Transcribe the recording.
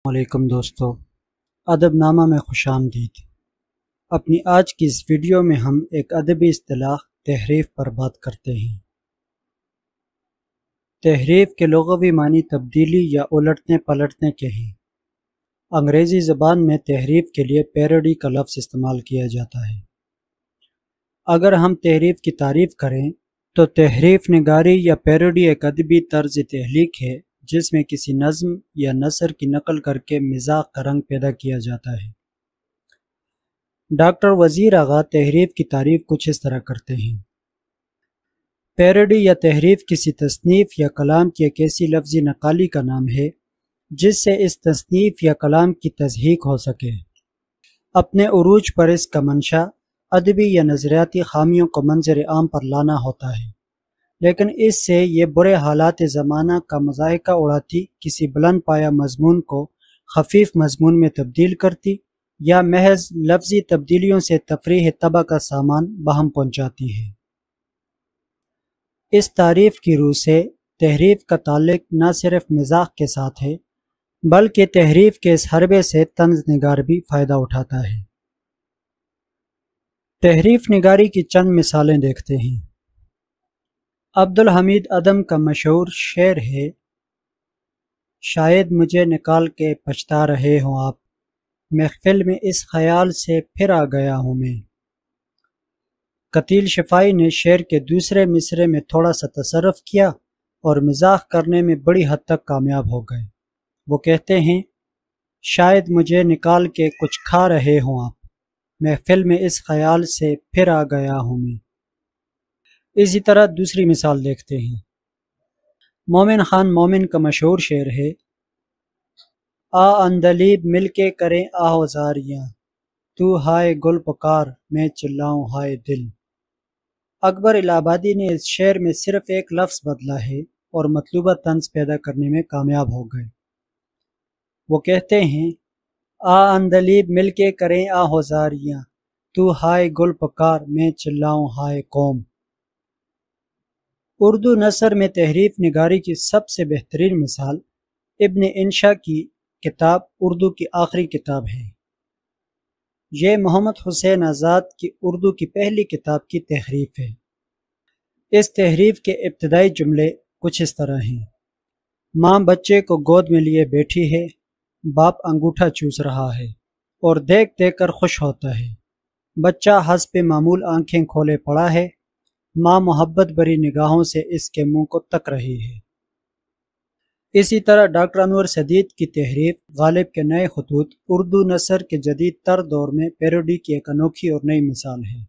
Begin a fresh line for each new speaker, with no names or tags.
علیکم دوستو، ادب نامہ میں خوش آمدید۔ اپنی آج کی اس ویڈیو میں ہم ایک ادبی اصطلاح تحریف پر بات کرتے ہیں۔ تحریف کے لغوی معنی تبدیلی یا الٹنے پلٹنے کے ہیں۔ انگریزی زبان میں تحریف کے لیے پیروڈی کا لفظ استعمال کیا جاتا ہے۔ اگر ہم تحریف کی تعریف کریں تو تحریف نگاری یا پیروڈی ایک ادبی طرز تخلیق ہے جس میں کسی نظم یا نثر کی نقل کر کے مزاح کا رنگ پیدا کیا جاتا ہے۔ ڈاکٹر وزیر آغا تحریف کی تعریف کچھ اس طرح کرتے ہیں۔ پیروڈی یا تحریف کسی تصنیف یا کلام کی ایک ایسی لفظی نقالی کا نام ہے جس سے اس تصنیف یا کلام کی تضحیک ہو سکے۔ اپنے عروج پر اس کا منشا ادبی یا نظریاتی خامیوں کو منظر عام پر لانا ہوتا ہے، لیکن اس سے یہ برے حالات زمانہ کا مضحکہ اڑاتی کسی بلند پایہ مضمون کو خفیف مضمون میں تبدیل کرتی یا محض لفظی تبدیلیوں سے تفریح طبع کا سامان باہم پہنچاتی ہے۔ اس تعریف کی روح سے تحریف کا تعلق نہ صرف مزاح کے ساتھ ہے بلکہ تحریف کے اس حربے سے طنز نگار بھی فائدہ اٹھاتا ہے۔ تحریف نگاری کی چند مثالیں دیکھتے ہیں۔ عبدالحمید عدم کا مشہور شعر ہے، شاید مجھے نکال کے پچھتا رہے ہوں آپ، محفل میں اس خیال سے پھر آ گیا ہوں میں۔ قتیل شفائی نے شعر کے دوسرے مصرعے میں تھوڑا سا تصرف کیا اور مزاح کرنے میں بڑی حد تک کامیاب ہو گئے۔ وہ کہتے ہیں، شاید مجھے نکال کے کچھ کھا رہے ہوں آپ، محفل میں اس خیال سے پھر آ گیا ہوں میں۔ اسی طرح دوسری مثال دیکھتے ہیں۔ مومن خان مومن کا مشہور شعر ہے، آ اندلیب مل کے کریں آہوزاریاں، تو ہائے گل پکار میں چلاؤں ہائے دل۔ اکبر الہ آبادی نے اس شعر میں صرف ایک لفظ بدلا ہے اور مطلوبہ طنز پیدا کرنے میں کامیاب ہو گئے۔ وہ کہتے ہیں، آ اندلیب مل کے کریں آہوزاریاں، تو ہائے گل پکار میں چلاؤں ہائے قوم۔ اردو نثر میں تحریف نگاری کی سب سے بہترین مثال ابن انشا کی کتاب اردو کی آخری کتاب ہے۔ یہ محمد حسین آزاد کی اردو کی پہلی کتاب کی تحریف ہے۔ اس تحریف کے ابتدائی جملے کچھ اس طرح ہیں، ماں بچے کو گود میں لیے بیٹھی ہے، باپ انگوٹھا چوس رہا ہے اور دیکھ دیکھ کر خوش ہوتا ہے، بچہ حسب معمول آنکھیں کھولے پڑا ہے، ماں محبت بری نگاہوں سے اس کے منہ کو تک رہی ہے۔ اسی طرح ڈاکٹر انور سدید کی تحریف غالب کے نئے خطوط اردو نثر کے جدید تر دور میں پیروڈی کی ایک انوکھی اور نئی مثال ہے۔